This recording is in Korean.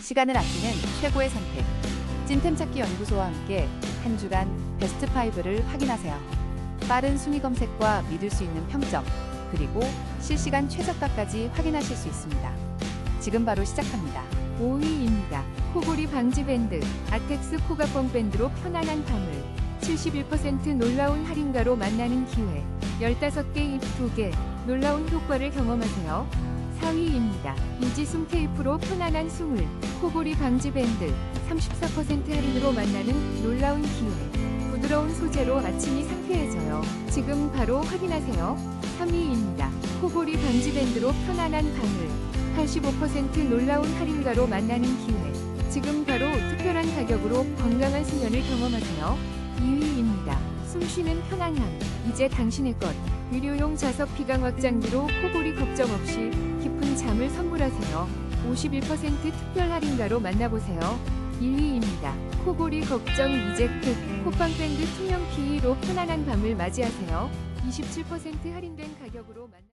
시간을 아끼는 최고의 선택. 찐템 찾기 연구소와 함께 한 주간 베스트 5를 확인하세요. 빠른 순위 검색과 믿을 수 있는 평점, 그리고 실시간 최저가까지 확인하실 수 있습니다. 지금 바로 시작합니다. 5위입니다. 코골이 방지 밴드, 아텍스 코가뻥 밴드로 편안한 밤을 71% 놀라운 할인가로 만나는 기회. 15개 입 2개, 놀라운 효과를 경험하세요. 4위입니다. 이지숨 테이프로 편안한 숨을, 코골이 방지 밴드, 34% 할인으로 만나는 놀라운 기회. 부드러운 소재로 아침이 상쾌해져요. 지금 바로 확인하세요. 3위입니다. 코골이 방지 밴드로 편안한 밤을, 85% 놀라운 할인가로 만나는 기회. 지금 바로 특별한 가격으로 건강한 수면을 경험하세요. 2위입니다. 숨쉬는 편안함, 이제 당신의 것. 의료용 자석 피강 확장기로 코골이 걱정 없이 깊은 잠을 선물하세요. 51% 특별 할인가로 만나보세요. 1위입니다. 코골이 걱정 이제 끝. 콧방 밴드 투명 PE로 편안한 밤을 맞이하세요. 27% 할인된 가격으로 만나